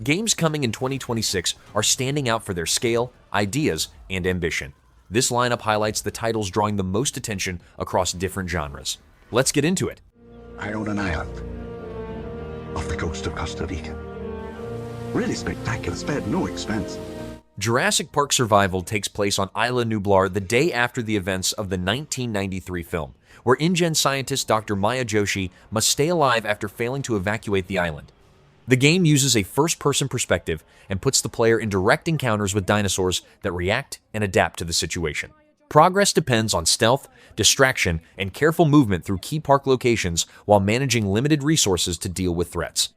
Games coming in 2026 are standing out for their scale, ideas, and ambition. This lineup highlights the titles drawing the most attention across different genres. Let's get into it. I own an island off the coast of Costa Rica. Really spectacular, spared no expense. Jurassic Park Survival takes place on Isla Nublar the day after the events of the 1993 film, where InGen scientist Dr. Maya Joshi must stay alive after failing to evacuate the island. The game uses a first-person perspective and puts the player in direct encounters with dinosaurs that react and adapt to the situation. Progress depends on stealth, distraction, and careful movement through key park locations while managing limited resources to deal with threats.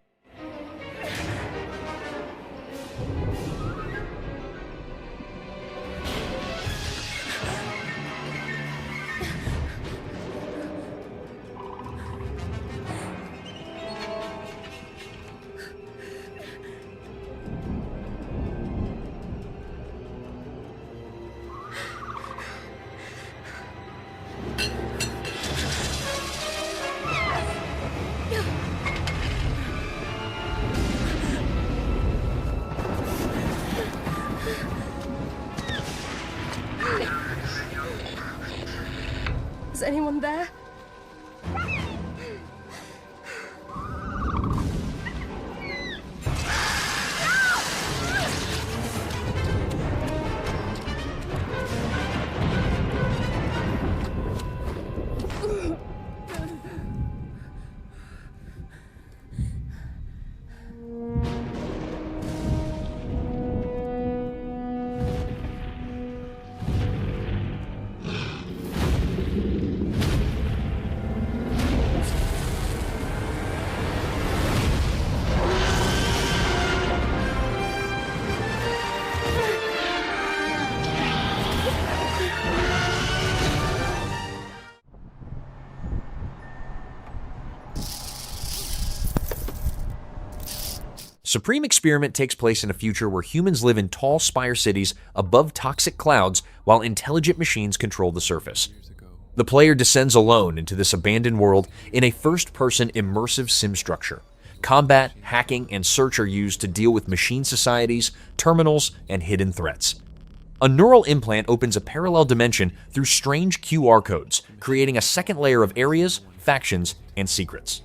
Is anyone there? Supreme Experiment takes place in a future where humans live in tall spire cities above toxic clouds while intelligent machines control the surface. The player descends alone into this abandoned world in a first-person immersive sim structure. Combat, hacking, and search are used to deal with machine societies, terminals, and hidden threats. A neural implant opens a parallel dimension through strange QR codes, creating a second layer of areas, factions, and secrets.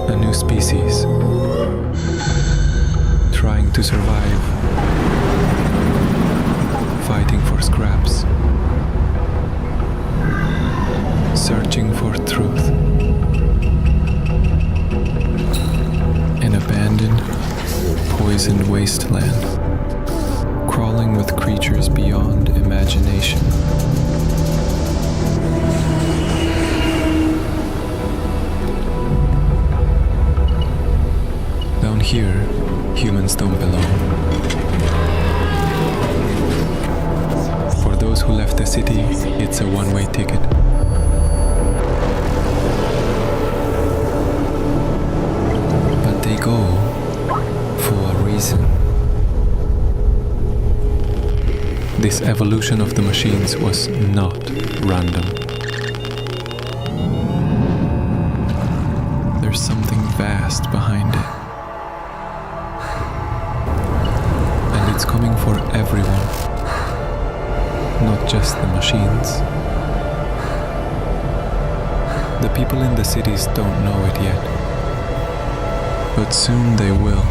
A new species, trying to survive, fighting for scraps, searching for truth. An abandoned, poisoned wasteland, crawling with creatures beyond imagination. Down here, humans don't belong. For those who left the city, it's a one-way ticket. But they go for a reason. This evolution of the machines was not random. There's something vast behind it. It's coming for everyone, not just the machines. The people in the cities don't know it yet, but soon they will.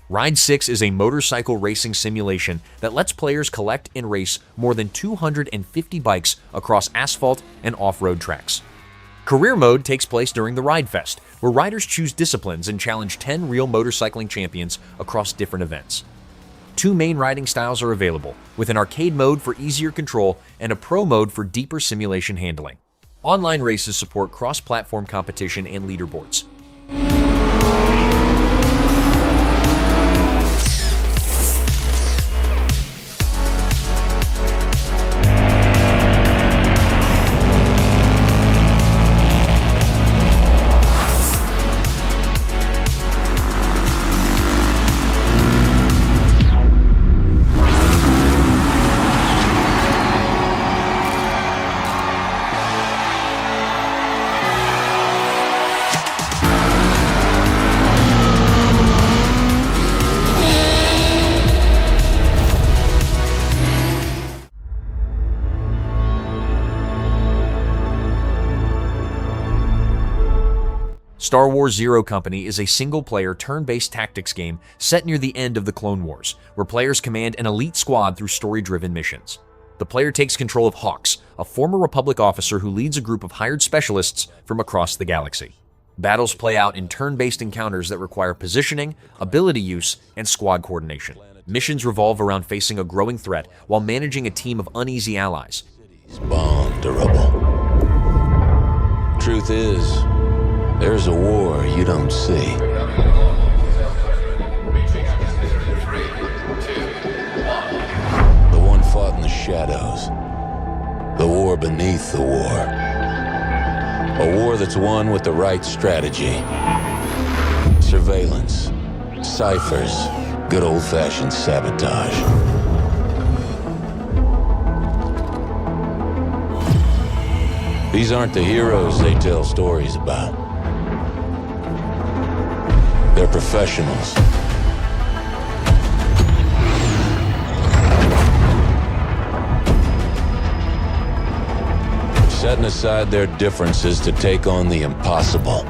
Ride 6 is a motorcycle racing simulation that lets players collect and race more than 250 bikes across asphalt and off-road tracks. Career mode takes place during the Ride Fest, where riders choose disciplines and challenge 10 real motorcycling champions across different events. 2 main riding styles are available, with an arcade mode for easier control and a pro mode for deeper simulation handling. Online races support cross-platform competition and leaderboards. Star Wars Zero Company is a single-player, turn-based tactics game set near the end of the Clone Wars, where players command an elite squad through story-driven missions. The player takes control of Hawks, a former Republic officer who leads a group of hired specialists from across the galaxy. Battles play out in turn-based encounters that require positioning, ability use, and squad coordination. Missions revolve around facing a growing threat while managing a team of uneasy allies. Vulnerable. Truth is, there's a war you don't see. The one fought in the shadows. The war beneath the war. A war that's won with the right strategy. Surveillance, ciphers, good old-fashioned sabotage. These aren't the heroes they tell stories about. They're professionals. Setting aside their differences to take on the impossible.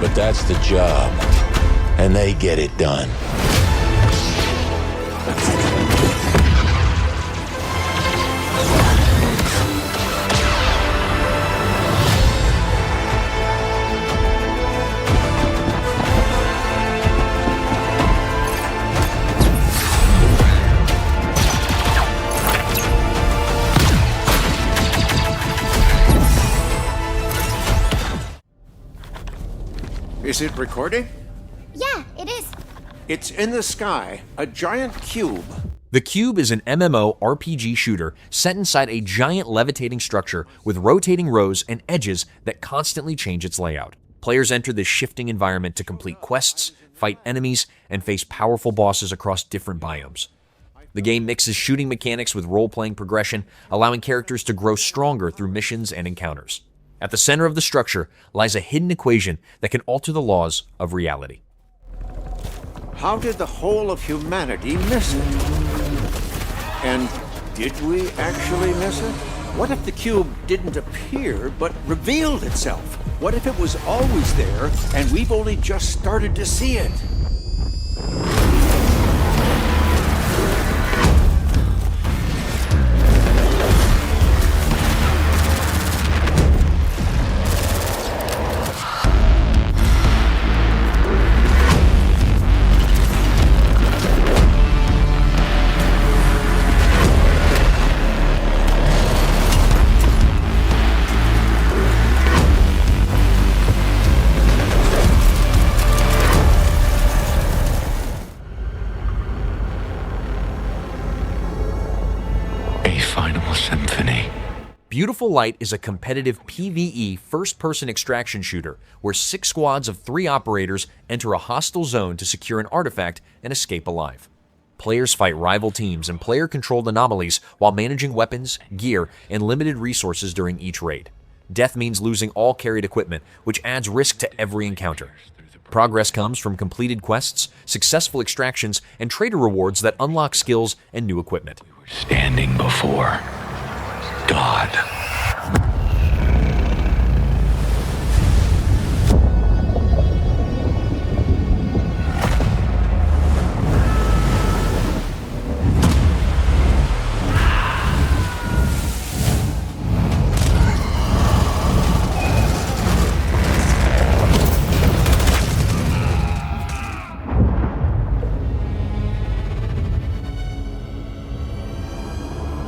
But that's the job, and they get it done. Is it recording? Yeah, it is. It's in the sky, a giant cube. The Cube is an MMO RPG shooter set inside a giant levitating structure with rotating rows and edges that constantly change its layout. Players enter this shifting environment to complete quests, fight enemies, and face powerful bosses across different biomes. The game mixes shooting mechanics with role-playing progression, allowing characters to grow stronger through missions and encounters. At the center of the structure lies a hidden equation that can alter the laws of reality. How did the whole of humanity miss it? And did we actually miss it? What if the cube didn't appear but revealed itself? What if it was always there and we've only just started to see it? Beautiful Light is a competitive PvE first-person extraction shooter where 6 squads of 3 operators enter a hostile zone to secure an artifact and escape alive. Players fight rival teams and player-controlled anomalies while managing weapons, gear, and limited resources during each raid. Death means losing all carried equipment, which adds risk to every encounter. Progress comes from completed quests, successful extractions, and trader rewards that unlock skills and new equipment. Standing before God.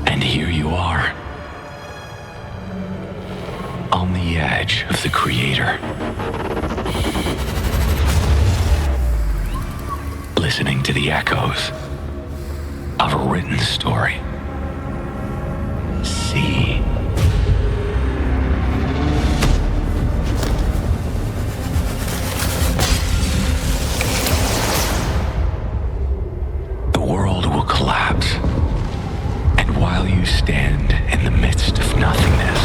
And here you are. On the edge of the Creator. Listening to the echoes of a written story. See. The world will collapse. And while you stand in the midst of nothingness,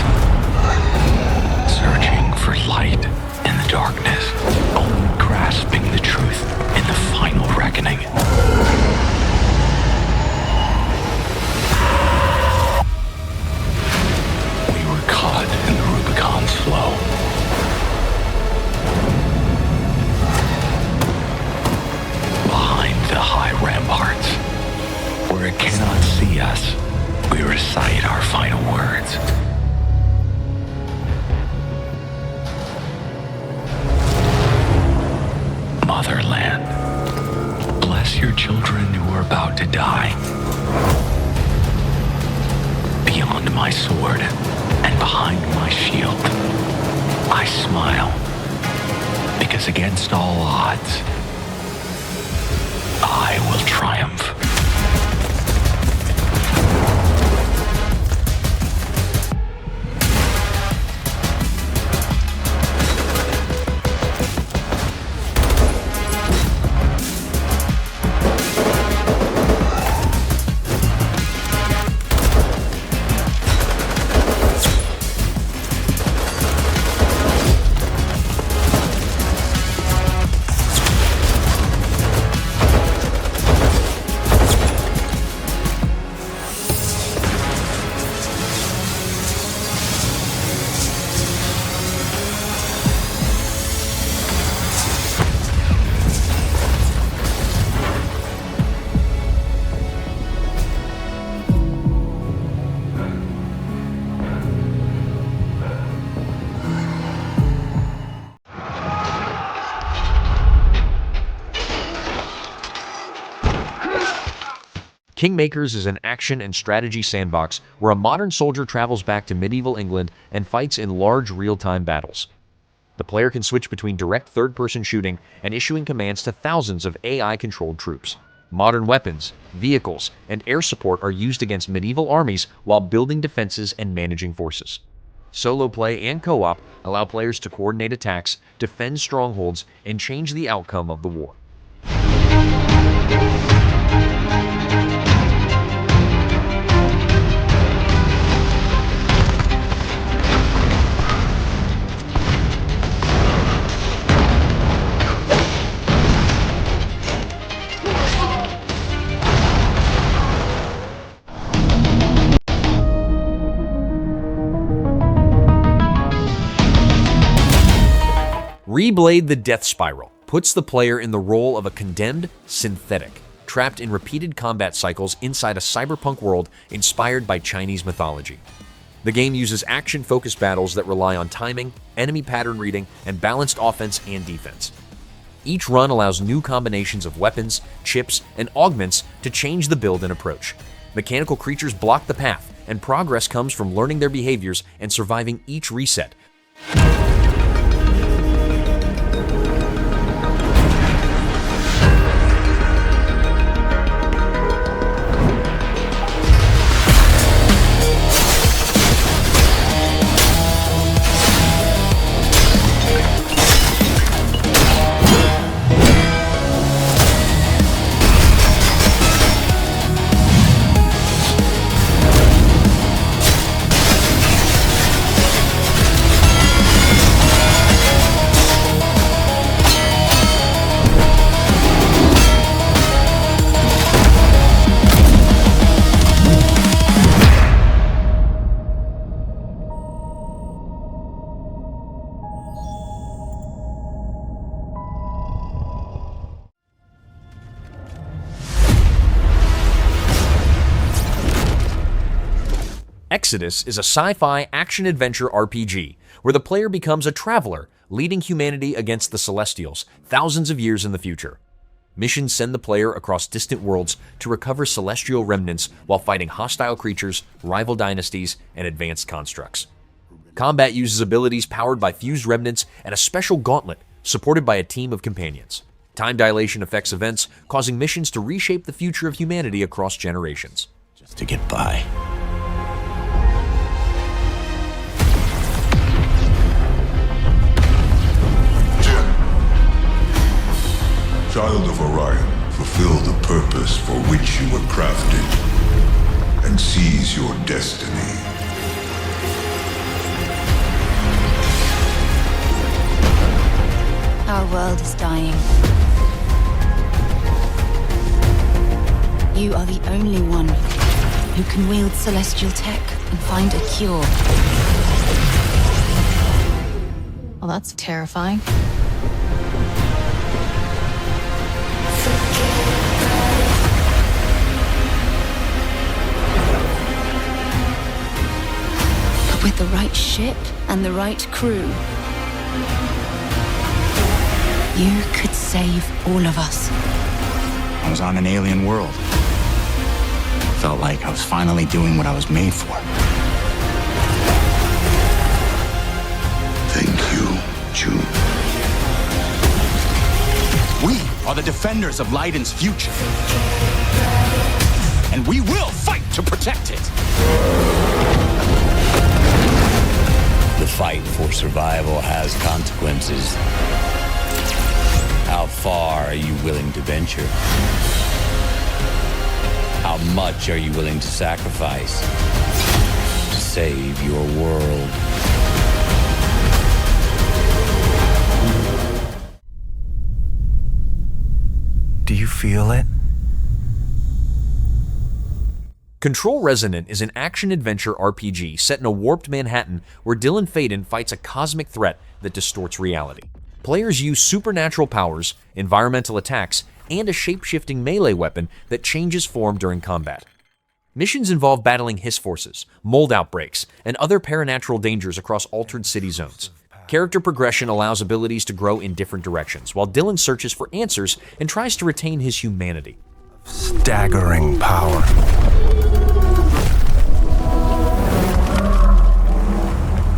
searching for light in the darkness, only men who are about to die. Beyond my sword and behind my shield, I smile, because against all odds, I will triumph. Kingmakers is an action and strategy sandbox where a modern soldier travels back to medieval England and fights in large real-time battles. The player can switch between direct third-person shooting and issuing commands to thousands of AI-controlled troops. Modern weapons, vehicles, and air support are used against medieval armies while building defenses and managing forces. Solo play and co-op allow players to coordinate attacks, defend strongholds, and change the outcome of the war. ReBlade the Death Spiral puts the player in the role of a condemned synthetic, trapped in repeated combat cycles inside a cyberpunk world inspired by Chinese mythology. The game uses action-focused battles that rely on timing, enemy pattern reading, and balanced offense and defense. Each run allows new combinations of weapons, chips, and augments to change the build and approach. Mechanical creatures block the path, and progress comes from learning their behaviors and surviving each reset. Exodus is a sci-fi action-adventure RPG where the player becomes a traveler, leading humanity against the Celestials thousands of years in the future. Missions send the player across distant worlds to recover celestial remnants while fighting hostile creatures, rival dynasties, and advanced constructs. Combat uses abilities powered by fused remnants and a special gauntlet supported by a team of companions. Time dilation affects events, causing missions to reshape the future of humanity across generations. Just to get by. Child of Orion, fulfill the purpose for which you were crafted, and seize your destiny. Our world is dying. You are the only one who can wield celestial tech and find a cure. Well, that's terrifying. With the right ship and the right crew, you could save all of us. I was on an alien world. Felt like I was finally doing what I was made for. Thank you, June. We are the defenders of Leiden's future. And we will fight to protect it. The fight for survival has consequences. How far are you willing to venture? How much are you willing to sacrifice to save your world? Do you feel it? Control Resonant is an action-adventure RPG set in a warped Manhattan where Dylan Faden fights a cosmic threat that distorts reality. Players use supernatural powers, environmental attacks, and a shape-shifting melee weapon that changes form during combat. Missions involve battling hiss forces, mold outbreaks, and other paranatural dangers across altered city zones. Character progression allows abilities to grow in different directions, while Dylan searches for answers and tries to retain his humanity. Staggering power.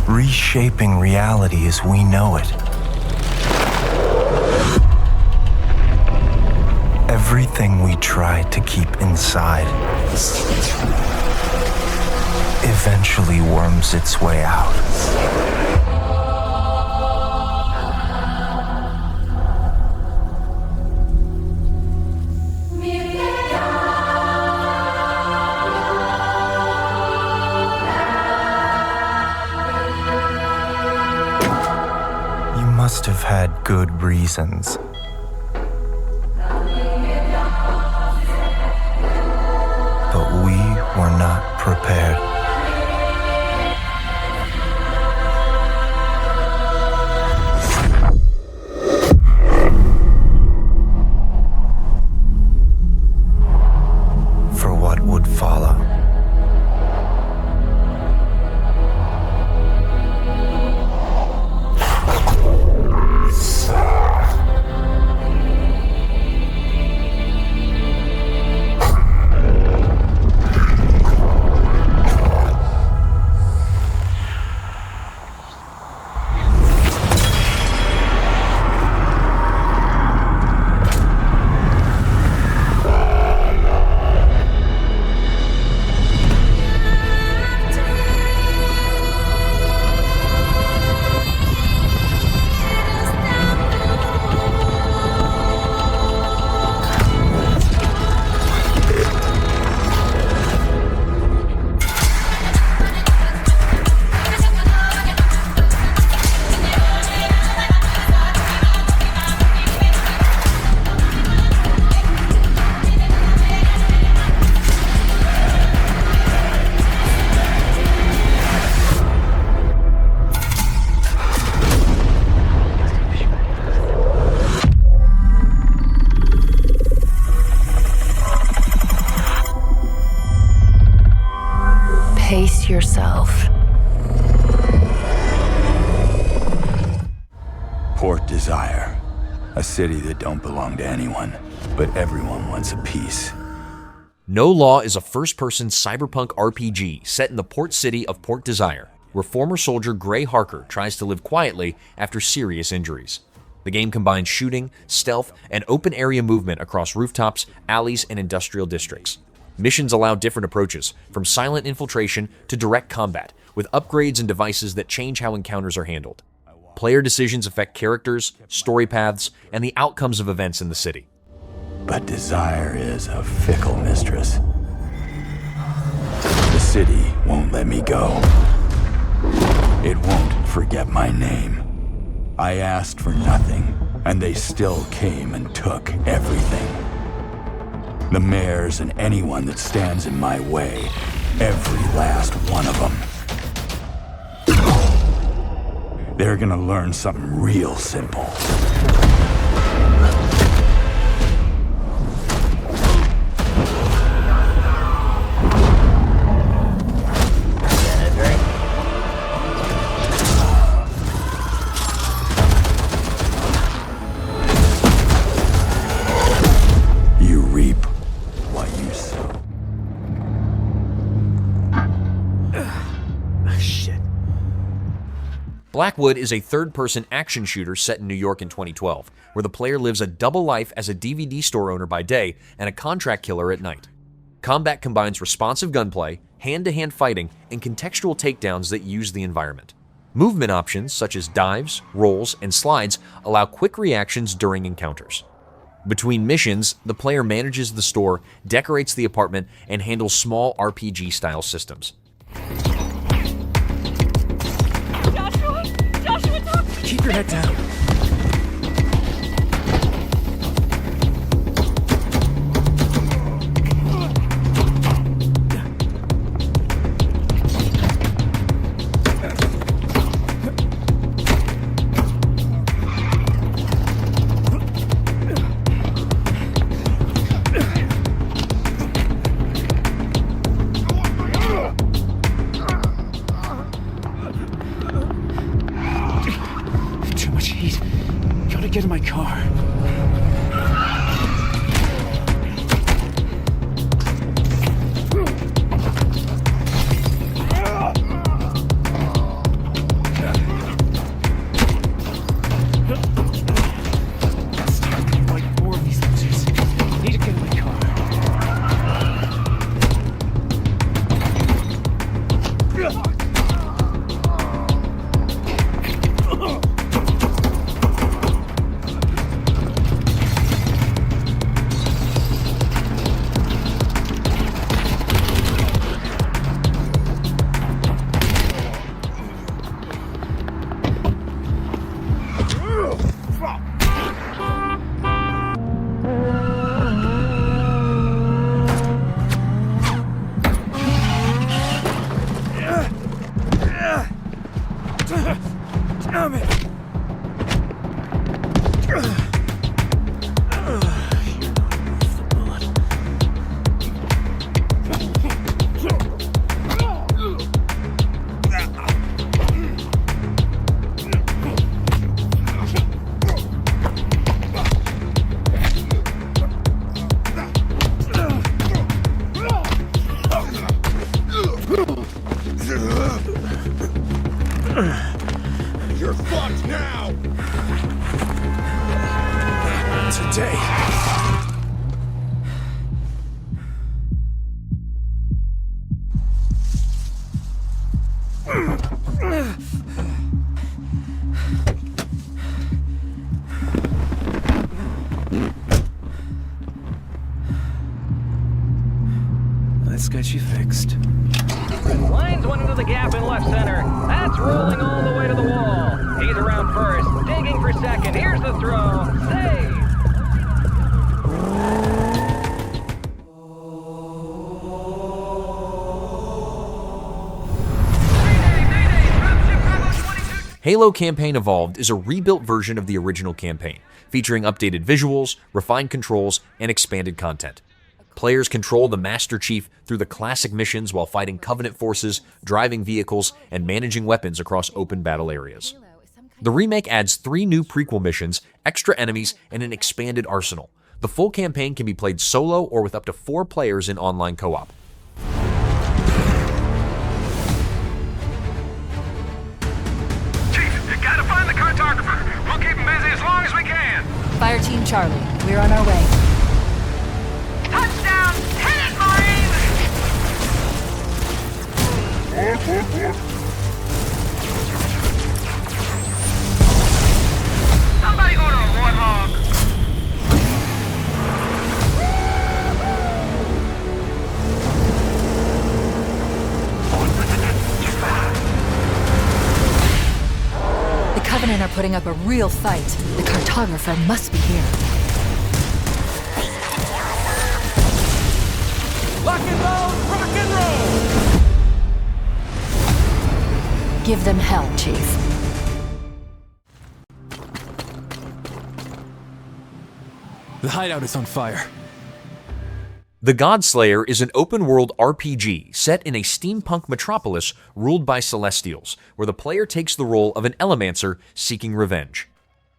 Reshaping reality as we know it. Everything we try to keep inside eventually worms its way out. You must have had good reasons. But we were not prepared. For what would follow. Pace yourself. Port Desire. A city that don't belong to anyone, but everyone wants a piece. No Law is a first-person cyberpunk RPG set in the port city of Port Desire, where former soldier Gray Harker tries to live quietly after serious injuries. The game combines shooting, stealth, and open-area movement across rooftops, alleys, and industrial districts. Missions allow different approaches, from silent infiltration to direct combat, with upgrades and devices that change how encounters are handled. Player decisions affect characters, story paths, and the outcomes of events in the city. But desire is a fickle mistress. The city won't let me go. It won't forget my name. I asked for nothing, and they still came and took everything. The mayors and anyone that stands in my way, every last one of them. They're gonna learn something real simple. You read Blackwood is a third-person action shooter set in New York in 2012, where the player lives a double life as a DVD store owner by day and a contract killer at night. Combat combines responsive gunplay, hand-to-hand fighting, and contextual takedowns that use the environment. Movement options such as dives, rolls, and slides allow quick reactions during encounters. Between missions, the player manages the store, decorates the apartment, and handles small RPG-style systems. Joshua, talk! Keep your head down. Get in my car. Like more of these losers. Need to get in my car. Damn it! You're fucked now! Today. Let's get you fixed. Lines one into the gap in left center. That's rolling all the way to the wall. He's around first, digging for second. Here's the throw. Save! Halo Campaign Evolved is a rebuilt version of the original campaign, featuring updated visuals, refined controls, and expanded content. Players control the Master Chief through the classic missions while fighting Covenant forces, driving vehicles, and managing weapons across open battle areas. The remake adds 3 new prequel missions, extra enemies, and an expanded arsenal. The full campaign can be played solo or with up to 4 players in online co-op. Chief, you gotta find the cartographer. We'll keep him busy as long as we can. Fire Team Charlie, we're on our way. Touchdown! Hit it, Marines! Somebody order a warthog! The Covenant are putting up a real fight. The cartographer must be here. Lock and load, rock and roll! Give them hell, Chief. The hideout is on fire. The Godslayer is an open-world RPG set in a steampunk metropolis ruled by Celestials, where the player takes the role of an Elemancer seeking revenge.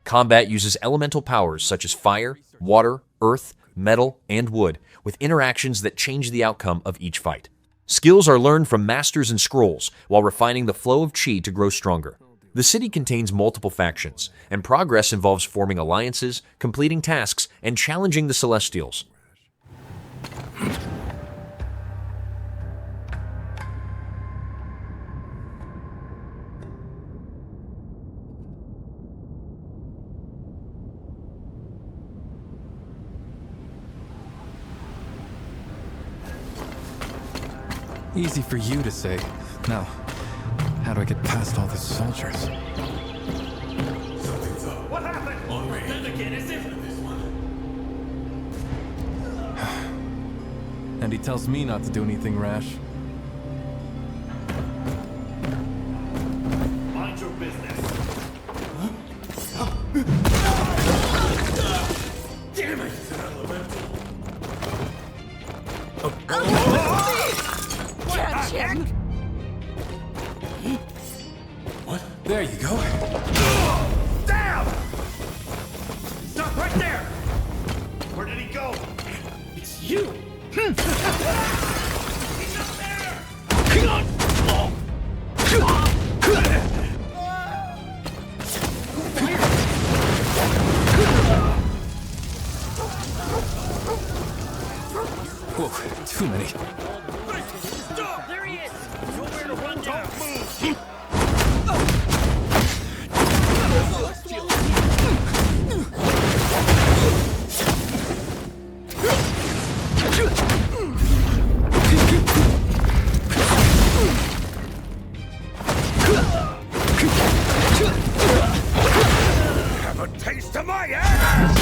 Combat uses elemental powers such as fire, water, earth, metal, and wood, with interactions that change the outcome of each fight. Skills are learned from masters and scrolls, while refining the flow of chi to grow stronger. The city contains multiple factions, and progress involves forming alliances, completing tasks, and challenging the Celestials. Easy for you to say. Now, how do I get past all the soldiers? What happened? Authenticate is different this one. And he tells me not to do anything rash. Mind your business. Damn it! It's an elemental. Catch him! What? There you go. Damn! Stop right there! Where did he go? It's you! He's up there! Whoa, too many. Stop! There he is! Nowhere to run down! Don't move! Have a taste of my ass!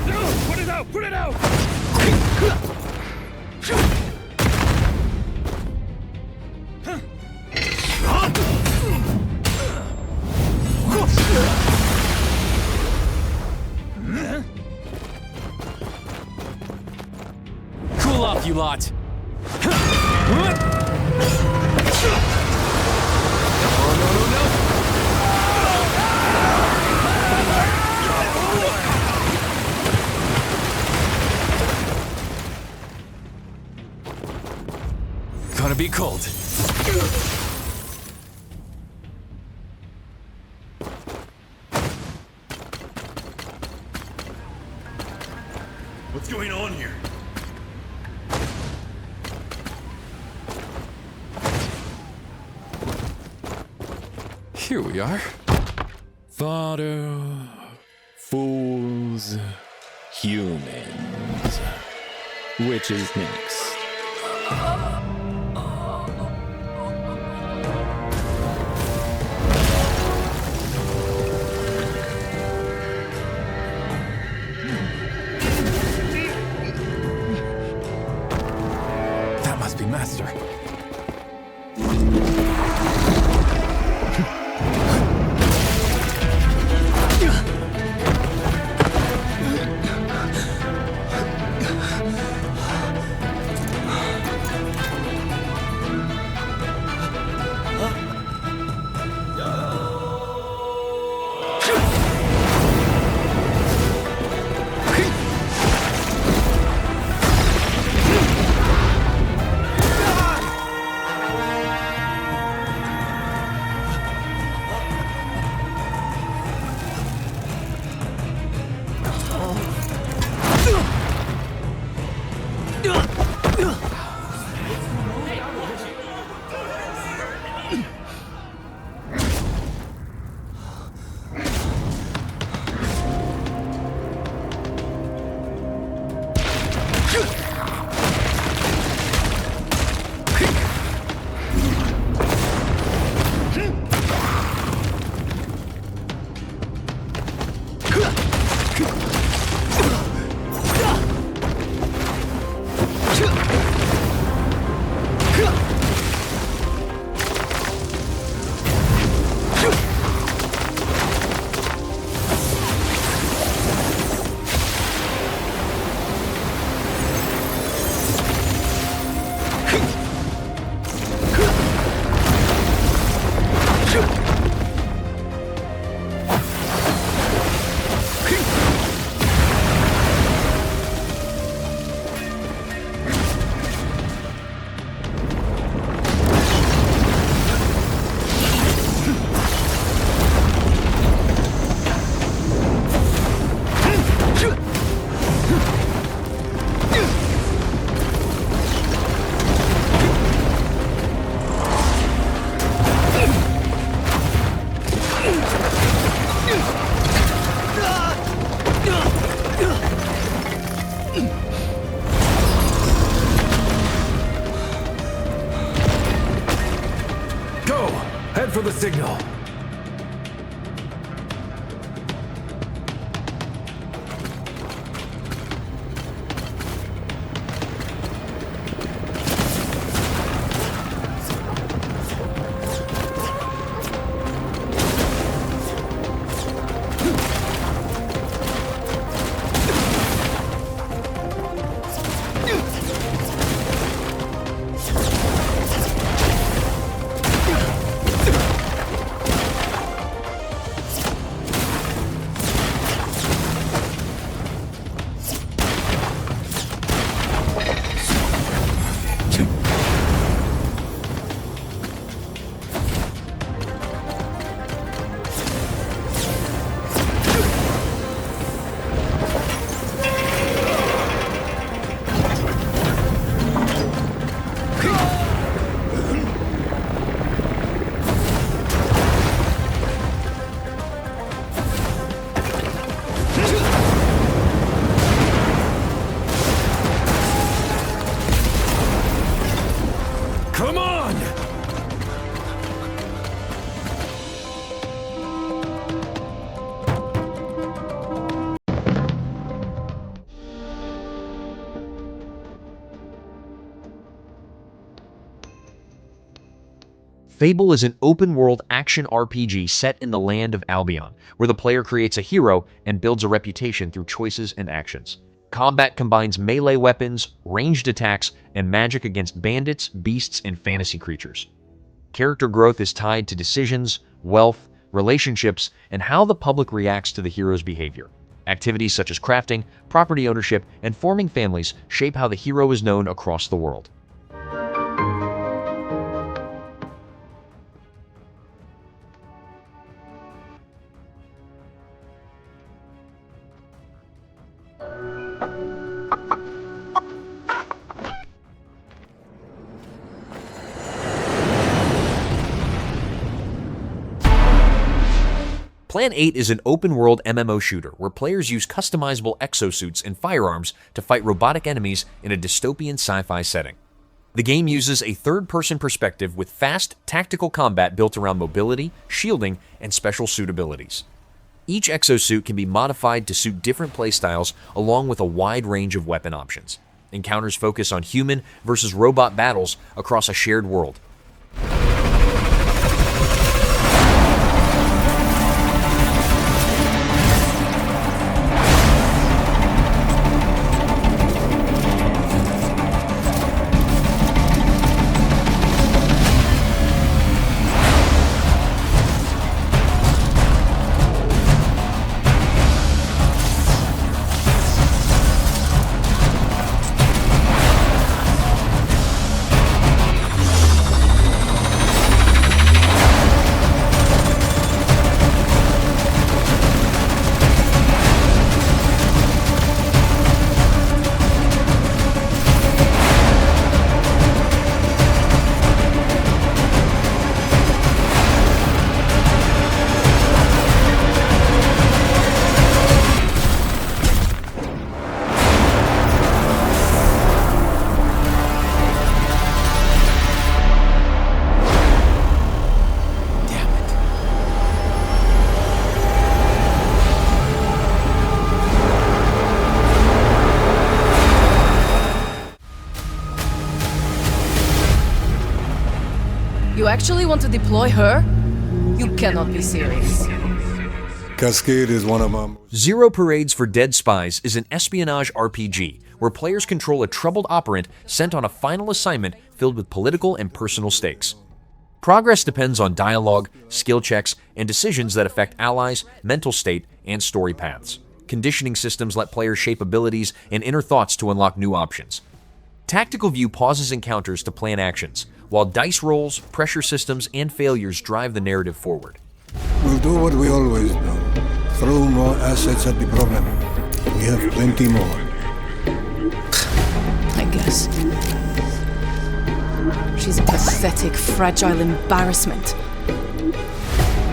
No! Put it out! Put it out! Cool off, you lot. Gonna be cold. What's going on here? Here we are. Fodder, fools, humans. Which is next? That must be Master. the signal. Come on! Fable is an open-world action RPG set in the land of Albion, where the player creates a hero and builds a reputation through choices and actions. Combat combines melee weapons, ranged attacks, and magic against bandits, beasts, and fantasy creatures. Character growth is tied to decisions, wealth, relationships, and how the public reacts to the hero's behavior. Activities such as crafting, property ownership, and forming families shape how the hero is known across the world. Plan 8 is an open-world MMO shooter where players use customizable exosuits and firearms to fight robotic enemies in a dystopian sci-fi setting. The game uses a third-person perspective with fast, tactical combat built around mobility, shielding, and special suit abilities. Each exosuit can be modified to suit different playstyles along with a wide range of weapon options. Encounters focus on human versus robot battles across a shared world. You actually want to deploy her? You cannot be serious. Cascade is one of my... Zero Parades for Dead Spies is an espionage RPG where players control a troubled operant sent on a final assignment filled with political and personal stakes. Progress depends on dialogue, skill checks, and decisions that affect allies, mental state, and story paths. Conditioning systems let players shape abilities and inner thoughts to unlock new options. Tactical View pauses encounters to plan actions, while dice rolls, pressure systems, and failures drive the narrative forward. We'll do what we always do. Throw more assets at the problem. We have plenty more. I guess. She's a pathetic, fragile embarrassment.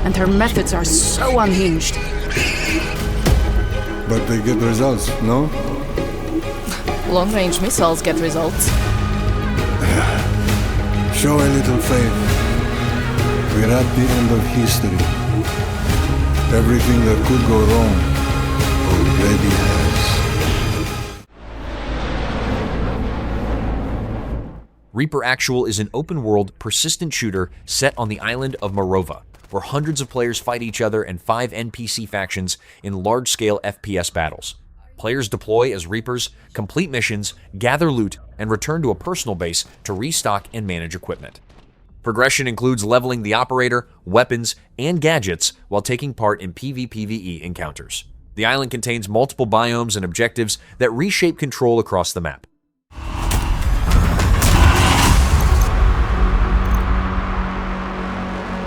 And her methods are so unhinged. But they get results, no? Long-range missiles get results. Show a little faith. We're at the end of history. Everything that could go wrong already has. Reaper Actual is an open-world, persistent shooter set on the island of Morova, where hundreds of players fight each other and 5 NPC factions in large-scale FPS battles. Players deploy as Reapers, complete missions, gather loot, and return to a personal base to restock and manage equipment. Progression includes leveling the operator, weapons, and gadgets while taking part in PvPvE encounters. The island contains multiple biomes and objectives that reshape control across the map.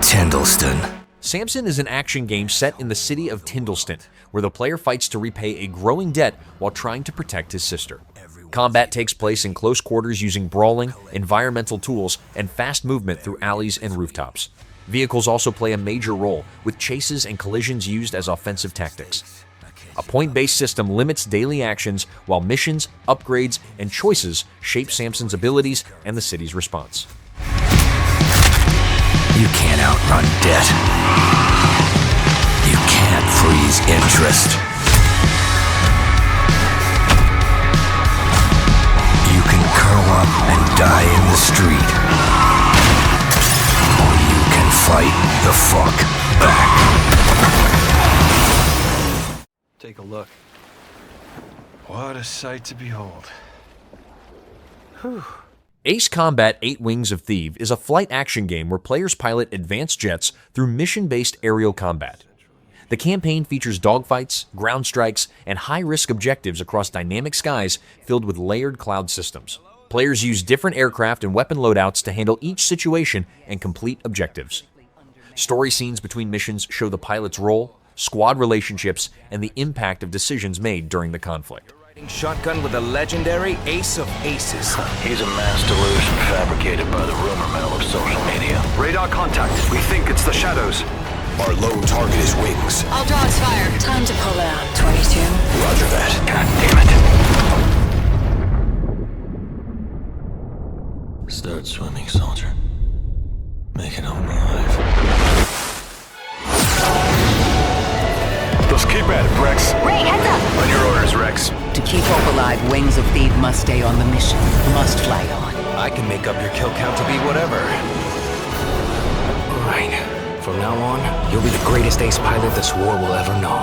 Tindleston. Samson is an action game set in the city of Tindleston, where the player fights to repay a growing debt while trying to protect his sister. Combat takes place in close quarters using brawling, environmental tools, and fast movement through alleys and rooftops. Vehicles also play a major role, with chases and collisions used as offensive tactics. A point-based system limits daily actions, while missions, upgrades, and choices shape Samson's abilities and the city's response. You can't outrun debt. You can't freeze interest. You can curl up and die in the street. Or you can fight the fuck back. Take a look. What a sight to behold. Whew. Ace Combat 8 Wings of Theve is a flight action game where players pilot advanced jets through mission-based aerial combat. The campaign features dogfights, ground strikes, and high-risk objectives across dynamic skies filled with layered cloud systems. Players use different aircraft and weapon loadouts to handle each situation and complete objectives. Story scenes between missions show the pilot's role, squad relationships, and the impact of decisions made during the conflict. Shotgun with a legendary Ace of Aces. He's a mass delusion fabricated by the rumor mill of social media. Radar contact. We think it's the shadows. Our lone target is Wings. All dogs fire. Time to pull out. 22. Roger that. God damn it. Start swimming, soldier. Make it home alive. Let's keep at it, Rex. Ray, heads up! On your orders, Rex. To keep Hope alive, Wings of Theve must stay on the mission. Must fly on. I can make up your kill count to be whatever. Right. From now on, you'll be the greatest ace pilot this war will ever know.